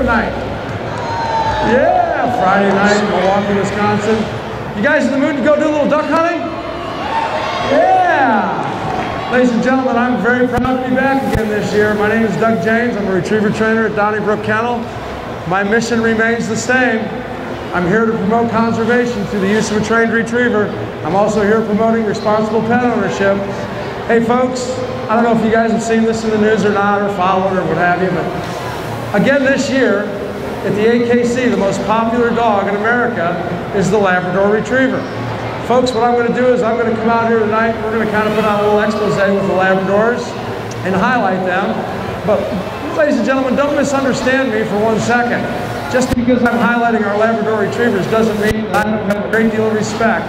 tonight? Yeah, Friday night, Milwaukee, Wisconsin. You guys in the mood to go do a little duck hunting? Yeah! Ladies and gentlemen, I'm very proud to be back again this year. My name is Doug James. I'm a retriever trainer at Donnybrook Kennel. My mission remains the same. I'm here to promote conservation through the use of a trained retriever. I'm also here promoting responsible pet ownership. Hey folks, I don't know if you guys have seen this in the news or not, or followed or what have you, but again this year, at the AKC, the most popular dog in America is the Labrador Retriever. Folks, what I'm going to do is I'm going to come out here tonight, we're going to kind of put on a little expose with the Labradors and highlight them. But ladies and gentlemen, don't misunderstand me for 1 second. Just because I'm highlighting our Labrador Retrievers doesn't mean that I don't have a great deal of respect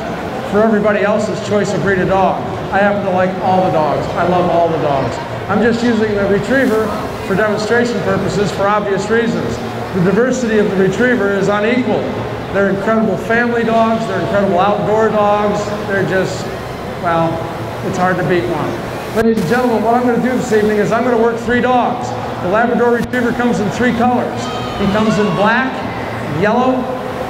for everybody else's choice of breed of dog. I happen to like all the dogs. I love all the dogs. I'm just using the Retriever for demonstration purposes for obvious reasons. The diversity of the Retriever is unequal. They're incredible family dogs, they're incredible outdoor dogs, they're just, well, it's hard to beat one. Ladies and gentlemen, what I'm going to do this evening is I'm going to work 3 dogs. The Labrador Retriever comes in 3 colors. He comes in black, yellow,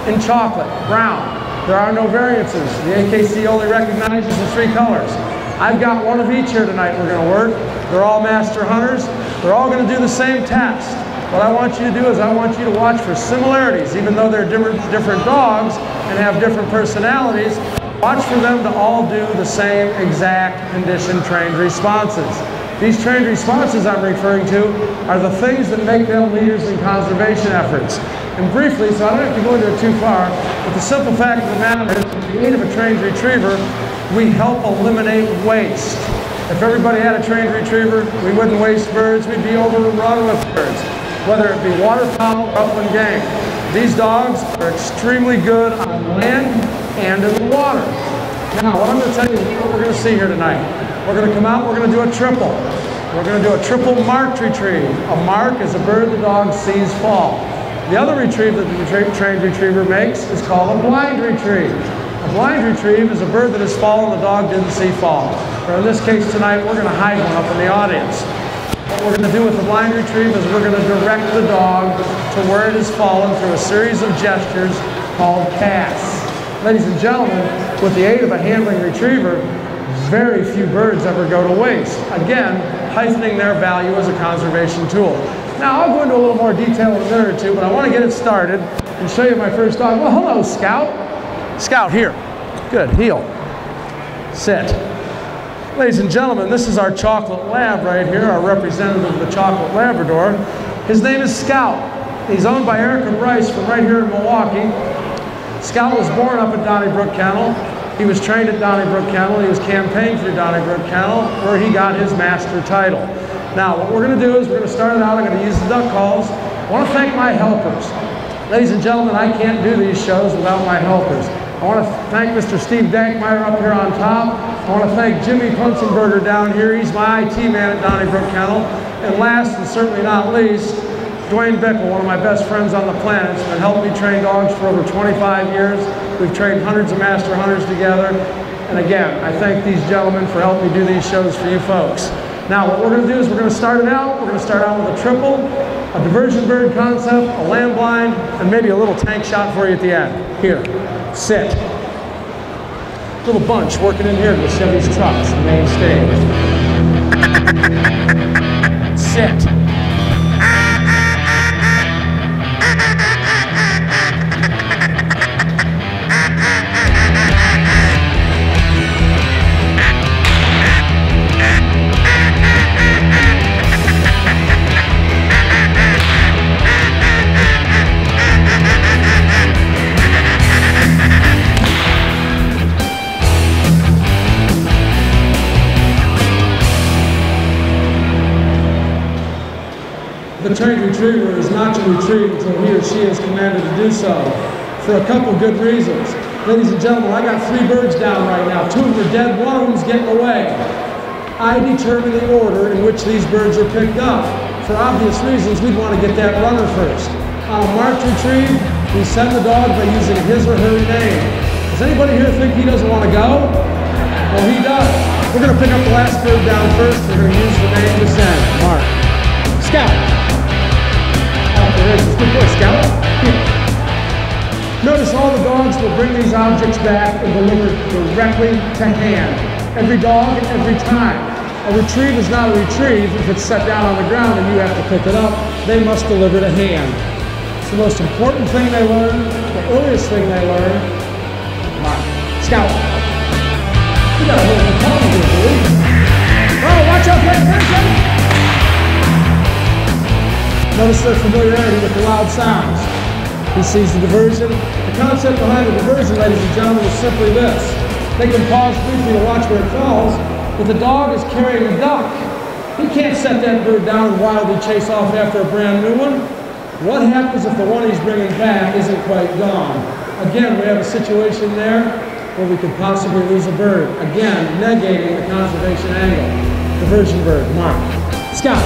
and chocolate, brown. There are no variances. The AKC only recognizes the 3 colors. I've got one of each here tonight we're going to work. They're all master hunters. They're all going to do the same test. What I want you to do is I want you to watch for similarities. Even though they're different dogs and have different personalities, watch for them to all do the same exact condition trained responses. These trained responses I'm referring to are the things that make them leaders in conservation efforts. And briefly, so I don't have to go into it too far, but the simple fact of the matter is, with the aid of a trained retriever, we help eliminate waste. If everybody had a trained retriever, we wouldn't waste birds, we'd be overrun with birds. Whether it be waterfowl or upland game. These dogs are extremely good on land and in the water. Now, what I'm going to tell you is what we're going to see here tonight. We're going to come out, we're going to do a triple. We're going to do a triple marked retrieve. A mark is a bird the dog sees fall. The other retrieve that the trained retriever makes is called a blind retrieve. A blind retrieve is a bird that has fallen the dog didn't see fall. Or in this case tonight, we're going to hide one up in the audience. What we're going to do with the blind retrieve is we're going to direct the dog to where it has fallen through a series of gestures called casts. Ladies and gentlemen, with the aid of a handling retriever, very few birds ever go to waste. Again, heightening their value as a conservation tool. Now, I'll go into a little more detail in a minute or two, but I want to get it started and show you my first dog. Well, hello, Scout. Scout, here. Good, heel. Sit. Ladies and gentlemen, this is our chocolate lab right here, our representative of the chocolate Labrador. His name is Scout. He's owned by Erica Bryce from right here in Milwaukee. Scout was born up at Donnybrook Kennel. He was trained at Donnybrook Kennel. He was campaigned through Donnybrook Kennel, where he got his master title. Now, what we're going to do is we're going to start it out. I'm going to use the duck calls. I want to thank my helpers. Ladies and gentlemen, I can't do these shows without my helpers. I want to thank Mr. Steve Dankmeyer up here on top. I want to thank Jimmy Punzenberger down here. He's my IT man at Donnybrook Kennel. And last and certainly not least, Dwayne Bickle, one of my best friends on the planet, has been helping me train dogs for over 25 years. We've trained hundreds of master hunters together. And again, I thank these gentlemen for helping me do these shows for you folks. Now, what we're going to do is we're going to start it out. We're going to start out with a triple, a diversion bird concept, a lamb blind, and maybe a little tank shot for you at the end. Here, sit. Little bunch working in here to the Chevy's trucks, the main stage. Sit. The trained retriever is not to retrieve until he or she is commanded to do so, for a couple good reasons. Ladies and gentlemen, I got 3 birds down right now. 2 of them are dead, 1 of them's getting away. I determine the order in which these birds are picked up. For obvious reasons, we'd want to get that runner first. On a marked retrieve, we send the dog by using his or her name. Does anybody here think he doesn't want to go? Well, he does. We're going to pick up the last bird down first. We're going to use the name to send. Mark. Scout. Congratulations. Good boy, Scout. Here. Notice all the dogs will bring these objects back and deliver directly to hand. Every dog, every time. A retrieve is not a retrieve if it's set down on the ground and you have to pick it up. They must deliver to hand. It's the most important thing they learn, the earliest thing they learn. Come on, Scout. You got a little bit of problem here, boy. Oh, watch out, Frank. Notice their familiarity with the loud sounds. He sees the diversion. The concept behind the diversion, ladies and gentlemen, is simply this. They can pause briefly to watch where it falls, but the dog is carrying a duck. He can't set that bird down and wildly chase off after a brand new one. What happens if the one he's bringing back isn't quite gone? Again, we have a situation there where we could possibly lose a bird. Again, negating the conservation angle. Diversion bird, mark. Scout.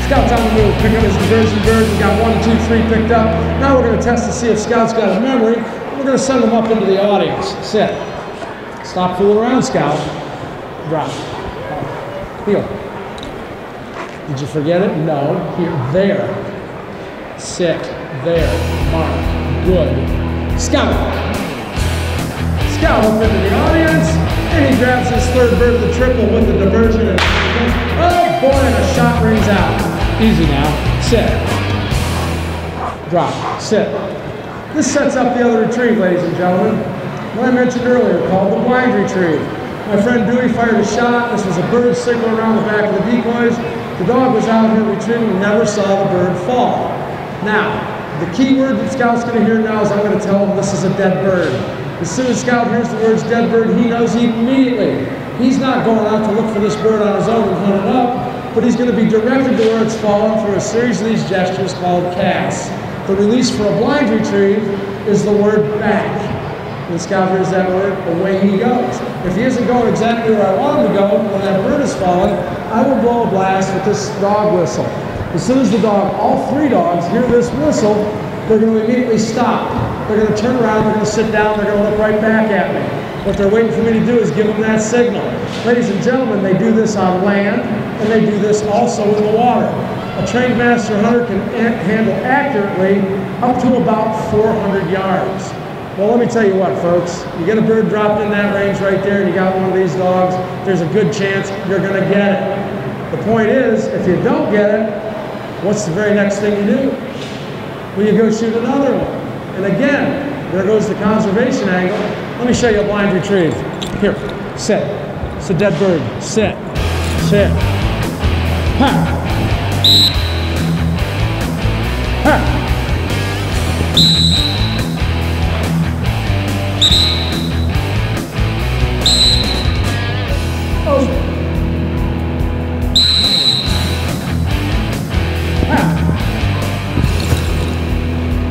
Scout's on the move, pick up his diversion bird. We got 1, 2, 3 picked up. Now we're going to test to see if Scout's got a memory. We're going to send him up into the audience. Sit. Stop fooling around, Scout. Drop. Heel. Did you forget it? No. Here. There. Sit. There. Mark. Good. Scout. Scout up into the audience. And he grabs his third bird of the triple with the diversion. And oh boy, and a shot rings out. Easy now. Sit. Drop. Sit. This sets up the other retrieve, ladies and gentlemen. What I mentioned earlier, called the blind retrieve. My friend Dewey fired a shot. This was a bird signal around the back of the decoys. The dog was out here retrieving, never saw the bird fall. Now, the key word that Scout's going to hear now is I'm going to tell him this is a dead bird. As soon as Scout hears the words dead bird, he knows immediately. He's not going out to look for this bird on his own and hunt it up, but he's going to be directed to where it's fallen through a series of these gestures called casts. The release for a blind retrieve is the word back. When Scout hears that word, away he goes. If he isn't going exactly where I want him to go when that bird is fallen, I will blow a blast with this dog whistle. As soon as the dog, all 3 dogs, hear this whistle, they're going to immediately stop. They're going to turn around, they're going to sit down, they're going to look right back at me. What they're waiting for me to do is give them that signal. Ladies and gentlemen, they do this on land, and they do this also in the water. A trained master hunter can handle accurately up to about 400 yards. Well, let me tell you what, folks. You get a bird dropped in that range right there, and you got one of these dogs, there's a good chance you're going to get it. The point is, if you don't get it, what's the very next thing you do? Well, you go shoot another one. And again, there goes the conservation angle. Let me show you a blind retrieve. Here, sit. It's a dead bird. Sit. Sit. Ha! Ha! Oh. Ha!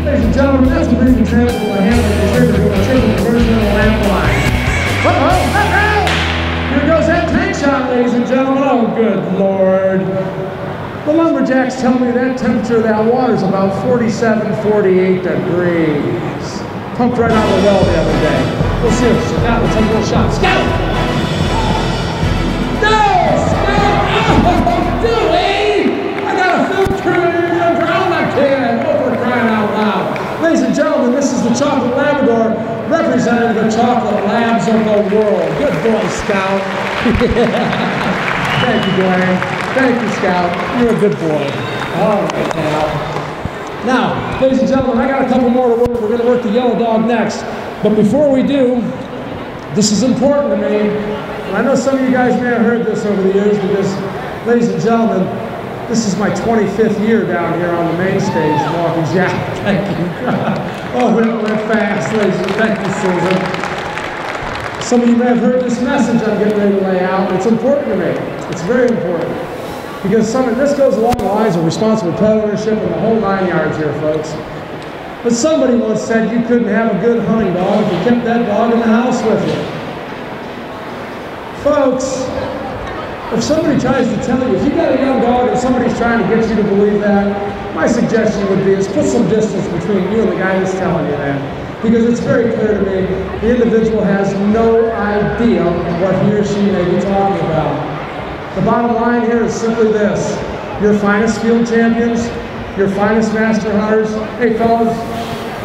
Ladies and gentlemen, that's a brief example of a handling retriever with a triple conversion of a lamp line. Here goes that tank shot, ladies and gentlemen. Oh, good Lord. The lumberjacks tell me that temperature of that water is about 47, 48 degrees. Pumped right out of the well the other day. We'll see if Scout will take a little shot. Scout! No! Scout! Oh, Dewey! I got a film crew in here to drown that kid. Oh, for crying out loud. Ladies and gentlemen, this is the chocolate Labrador representing the chocolate labs of the world. Good boy, Scout. Thank you, Dwayne. Thank you, Scout. You're a good boy. All right, now, ladies and gentlemen, I got a couple more to work. We're going to work the yellow dog next. But before we do, this is important to me. And I know some of you guys may have heard this over the years because, ladies and gentlemen, this is my 25th year down here on the main stage, Milwaukee. Yeah, thank you. Oh, it went fast, ladies and gentlemen. Thank you, Susan. Some of you may have heard this message I'm getting ready to lay out. It's important to me. It's very important. Because this goes along the lines of responsible pet ownership and the whole 9 yards here, folks. But somebody once said you couldn't have a good hunting dog if you kept that dog in the house with you. Folks, if somebody tries to tell you, if you got a young dog and somebody's trying to get you to believe that, my suggestion would be is put some distance between you and the guy that's telling you that. Because it's very clear to me, the individual has no idea what he or she may be talking about. The bottom line here is simply this. Your finest field champions, your finest master hunters. Hey fellas,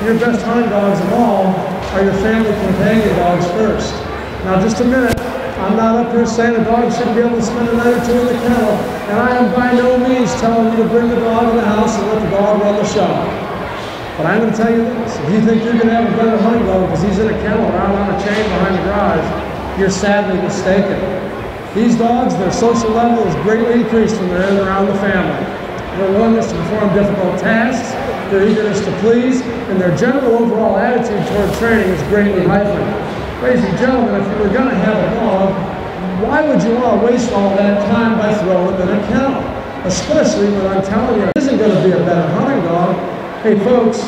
your best hunting dogs of all are your family companion dogs first. Now just a minute, I'm not up here saying a dog shouldn't be able to spend a night or two in the kennel, and I am by no means telling you to bring the dog in the house and let the dog run the show. But I'm going to tell you this, if you think you're going to have a better hunting dog because he's in a kennel or out on a chain behind the garage, you're sadly mistaken. These dogs, their social level is greatly increased when they're in and around the family. Their willingness to perform difficult tasks, their eagerness to please, and their general overall attitude toward training is greatly heightened. Ladies and gentlemen, if you were going to have a dog, why would you want to waste all that time by throwing them in a kennel? Especially when I'm telling you it isn't going to be a better hunting dog. Hey folks,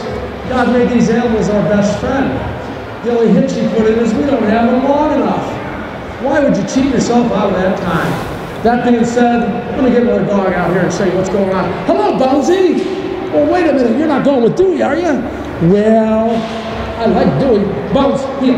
God made these animals our best friend. The only hitch he put in is we don't have them long enough. Why would you cheat yourself out of that time? That being said, let me get another dog out here and show you what's going on. Hello, Bonesy! Well, wait a minute, you're not going with Dewey, are you? Well, I like Dewey. Bones, heel.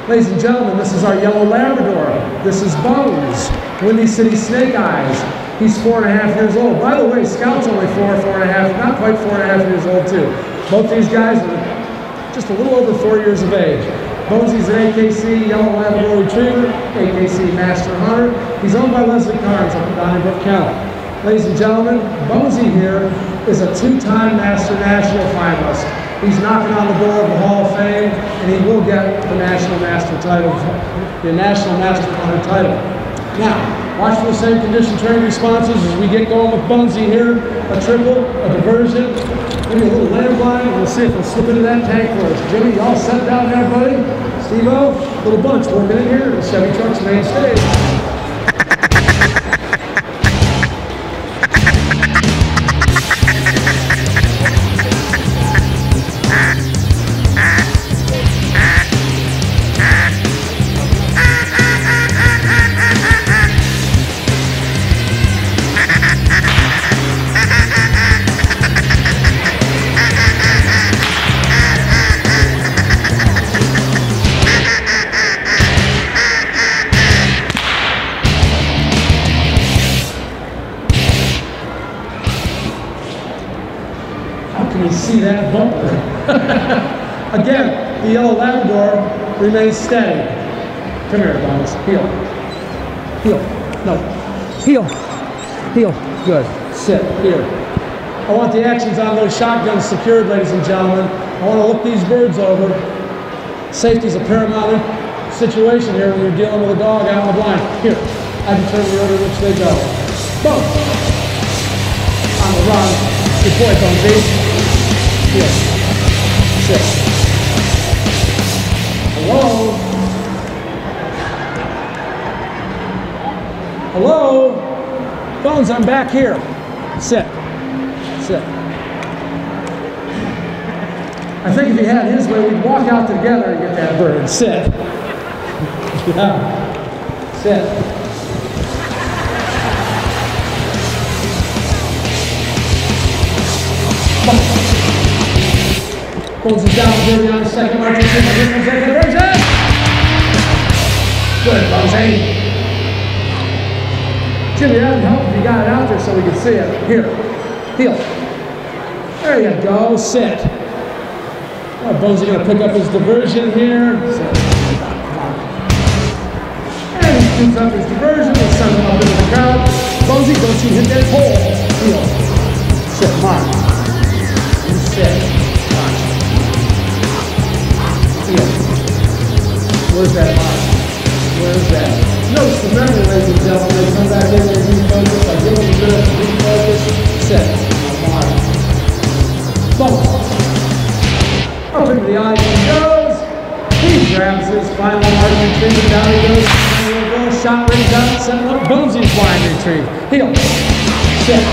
Ladies and gentlemen, this is our yellow Labrador. This is Bones, Windy City Snake Eyes. He's 4.5 years old. By the way, Scout's only 4.5, not quite 4.5 years old too. Both these guys are just a little over 4 years of age. Bonesy's an AKC Yellow Labrador Retriever, AKC Master Hunter. He's owned by Leslie Carnes up in Donnybrook, Kennel. Ladies and gentlemen, Bonesy here is a two-time Master National finalist. He's knocking on the door of the Hall of Fame, and he will get the National Master title, the National Master Hunter title. Now, watch for the same condition training responses as we get going with Bonesy here. A triple, a diversion, maybe a little landline, and we'll see if we'll slip into that tank for us. Jimmy, you all set down there, buddy? Steve-O, little bunch working in here at the Chevy Truck's main stage. You see that bumper. Again, the yellow Labrador remains steady. Come here, Bones. Heel. Heel. No. Heel. Heel. Good. Sit. Here. I want the actions on those shotguns secured, ladies and gentlemen. I want to look these birds over. Safety is a paramount situation here when you're dealing with a dog out in the blind. Here. I determine the order in which they go. Boom. On the run. Good boy, Bonesy. Here. Sit. Hello? Hello? Bones, I'm back here. Sit. Sit. I think if he had his way, we'd walk out together and get that bird. Sit. Yeah. Sit. Bones is down, Jimmy on the second march. Good, Bonesy. Jimmy, that would help if you got it out there so we could see it. Here, heel. There you go, sit. Oh, Bonesy gonna pick up his diversion here. Sit. And he shoots up his diversion. We'll send him up into the crowd. Bonesy, don't you hit that pole. Heel. Sit, mark. And sit. Where's that mark? Where's that? Notice the memory, ladies and gentlemen. They come back in and refocus. I give them a bit of refocus. Set. Mark. Boom. Up into the eye he goes. He grabs his final mark retrieve. Down he goes. Shot rings out. Setting up Bonesy's blind retrieve. Heel. Set.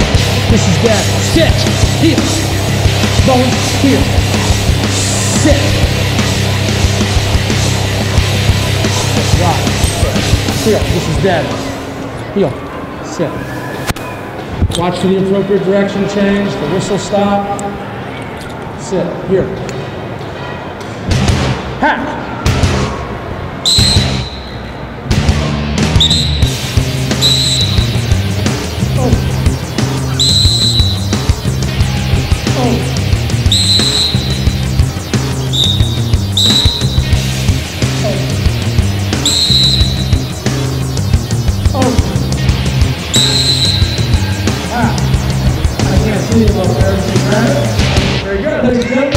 This is dead. Sit. Heel. Bones. Heel. Sit. Rock. Heel. This is dead. Heel. Sit. Watch for the appropriate direction change. The whistle stop. Sit. Here. Hack. Very good, ladies and gentlemen.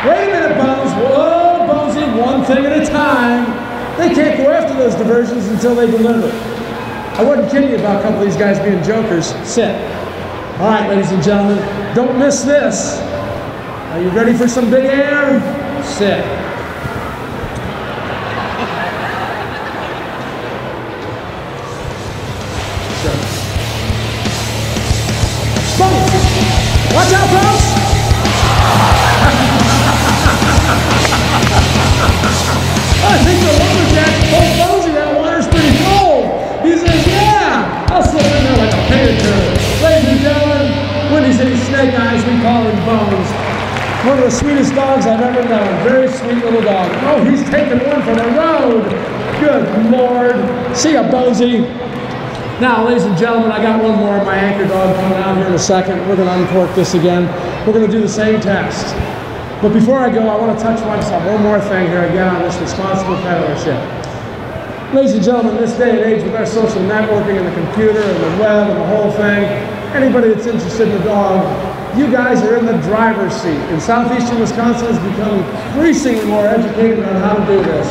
Wait a minute, Bones. Whoa, Bonesy, one thing at a time. They can't go after those diversions until they deliver. I wasn't kidding you about a couple of these guys being jokers. Sit. All right, ladies and gentlemen, don't miss this. Are you ready for some big air? Sit. Bones! Watch out, folks! I think the lumberjack told Bonesy that water's pretty cold. He says, yeah, I'll slip in there like a painter. Ladies and gentlemen, when he says snake eyes, we call him Bones. One of the sweetest dogs I've ever known. Very sweet little dog. Oh, he's taking one for the road. Good Lord. See ya, Bonesy. Now, ladies and gentlemen, I got one more of my anchor dog coming out here in a second. We're going to uncork this again. We're going to do the same test. But before I go, I want to touch one more thing here again on this responsible pet ownership. Ladies and gentlemen, in this day and age with our social networking and the computer and the web and the whole thing, anybody that's interested in a dog, you guys are in the driver's seat. And southeastern Wisconsin has become increasingly more educated on how to do this.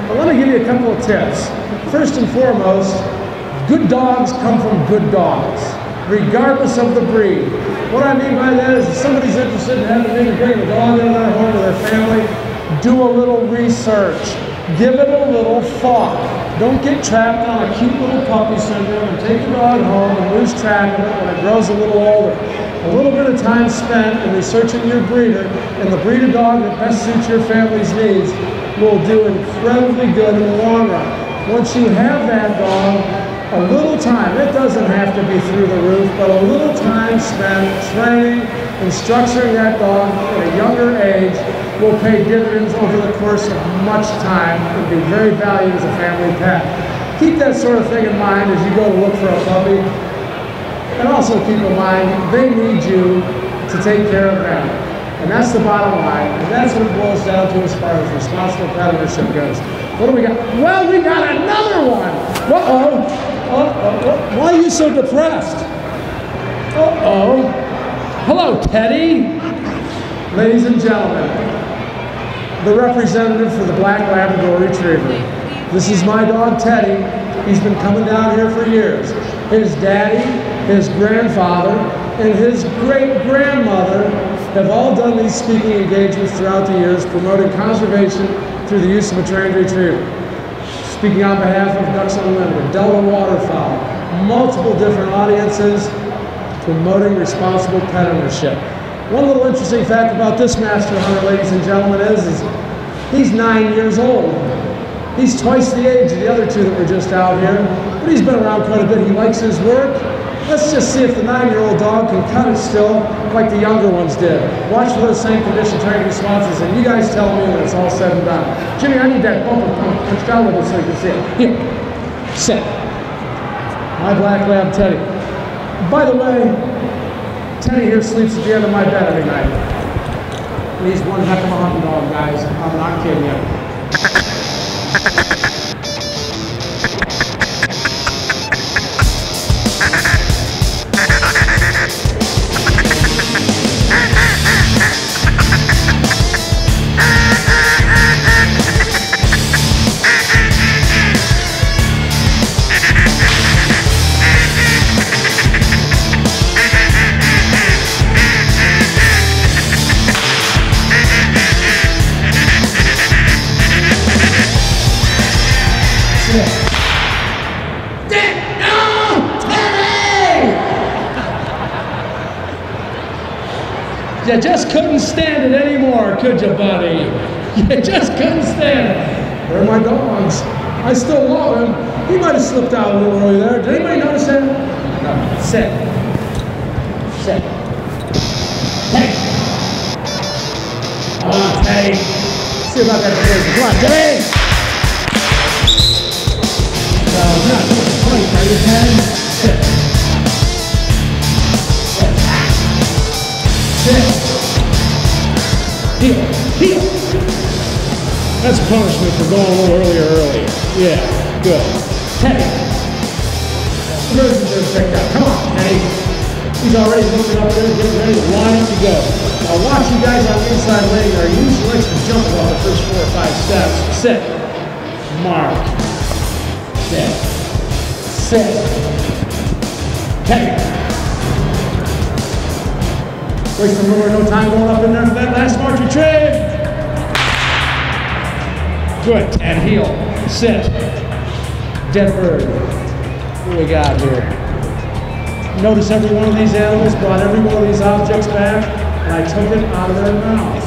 But let me give you a couple of tips. First and foremost, good dogs come from good dogs, regardless of the breed. What I mean by that is if somebody's interested in having maybe bring a dog into their home or their family, do a little research. Give it a little thought. Don't get trapped on a cute little puppy syndrome and take the dog home and lose track of it when it grows a little older. A little bit of time spent in researching your breeder and the breed of dog that best suits your family's needs will do incredibly good in the long run. Once you have that dog, a little time, it doesn't have to be through the roof, but a little time spent training and structuring that dog at a younger age will pay dividends over the course of much time and be very valued as a family pet. Keep that sort of thing in mind as you go to look for a puppy. And also keep in mind, they need you to take care of them. And that's the bottom line. And that's what it boils down to as far as responsible pet ownership goes. What do we got? Well, we got another one. Uh-oh. Why are you so depressed? Uh-oh. Hello, Teddy. Ladies and gentlemen, the representative for the Black Labrador Retriever. This is my dog, Teddy. He's been coming down here for years. His daddy, his grandfather, and his great-grandmother have all done these speaking engagements throughout the years, promoting conservation through the use of a trained retriever. Speaking on behalf of Ducks Unlimited, Delta Waterfowl, multiple different audiences, promoting responsible pet ownership. One little interesting fact about this master hunter, ladies and gentlemen, is he's 9 years old. He's twice the age of the other two that were just out here, but he's been around quite a bit. He likes his work. Let's just see if the 9-year-old dog can cut it still like the younger ones did. Watch for those same condition training responses, and you guys tell me when it's all said and done. Jimmy, I need that bumper punched out a little so you can see it. Here, sit. My Black Lab Teddy. By the way, Teddy here sleeps at the end of my bed every night. And he's one heck of a hunting dog, guys. I'm not kidding you. You just couldn't stand it anymore, could you, buddy? You just couldn't stand it. They're my dogs. I still love him. He might have slipped out a little early there. Did anybody notice him? No. Sit. Sit. Teddy. Come on, Teddy. See about that. Come on, Teddy. going a little earlier. Yeah, good. Teddy. Versus is picked up. Come on, Teddy. He's already looking up there, getting ready to line up to go. Now watch you guys on the inside lane there. He usually likes to jump about the first 4 or 5 steps. Sit. Mark. Sit. Sit. Teddy. Waste a little no time going up in there for that last march retrieve. Good. Ted, heel. Sit. Dead bird. What do we got here? Notice every one of these animals brought every one of these objects back, and I took it out of their mouth.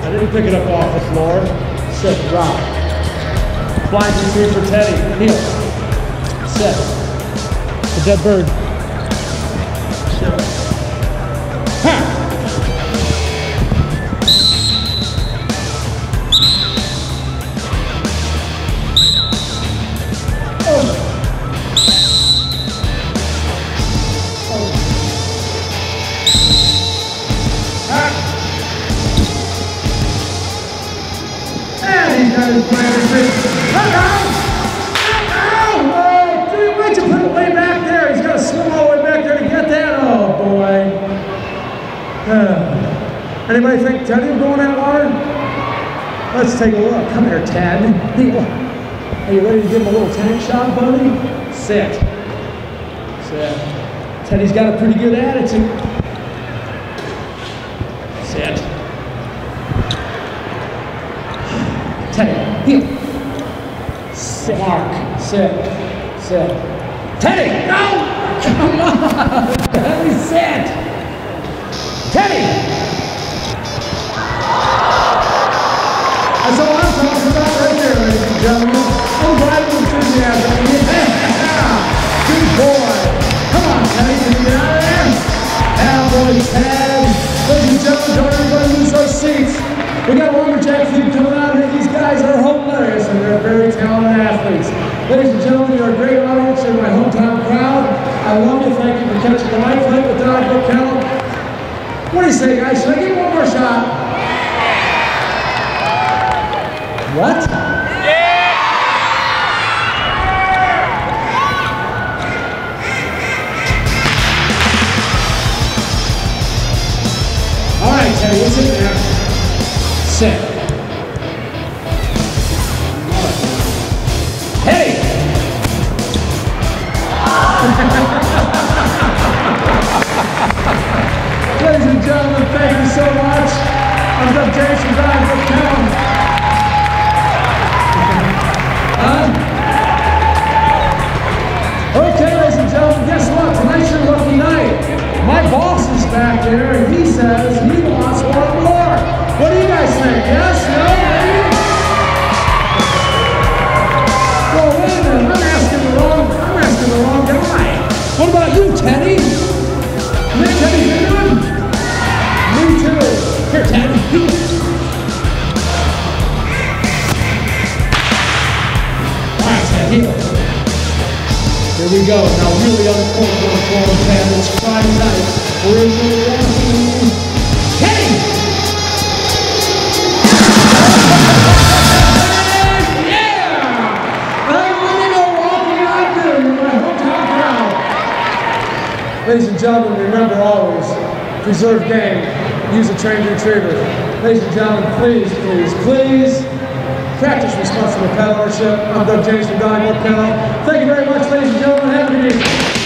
I didn't pick it up off the floor. Sit, drop. Flying retrieve for Teddy. Heel. Sit. The dead bird. Sit. Ha! Why'd you put it way back there? He's got to swim all the way back there to get that. Oh, boy. Anybody think Teddy will go in that water? Let's take a look. Come here, Ted. Are you ready to give him a little tank shot, buddy? Sit. Sit. Teddy's got a pretty good attitude. Sit. Teddy, heel. Sit. Mark, sit. Sit. Teddy, no! Come on! Teddy, sit! Teddy! That's all I'm talking about right there, ladies and gentlemen. Unbridled enthusiasm. Yeah! Good boy! Come on, Teddy, can you get out of there? Cowboy Ted! Ladies and gentlemen, don't everybody lose those seats. We got a lumberjack feud coming out here. These guys are hilarious and they're very talented athletes. Ladies and gentlemen, you're a great audience. You're my hometown crowd. I love you. Thank you for catching the light flight with Donnybrook Kennel. What do you say, guys? Should I give one more shot? What? Yeah! All right, Teddy, what's in there? Sit. Hey! Ladies and gentlemen, thank you so much. I'm Doug James from Donnybrook Kennel. Okay, ladies and gentlemen, guess what? Tonight's your lucky night. My boss is back there, and he says he wants one more. What do you guys think? Yes? No? Maybe? Well, wait a minute. I'm asking the wrong guy. What about you, Teddy? You think Teddy's been good? Me too. Here, Teddy. All right, Teddy. Here we go. Now, really uncomfortable, Ted. It's Friday night. We're in Milwaukee. Teddy! Ladies and gentlemen, remember always, preserve game, use a trained retriever. Ladies and gentlemen, please, please, please, practice responsible pet ownership. I'm Doug James from Donnybrook Kennel. Thank you very much, ladies and gentlemen. Have a good evening.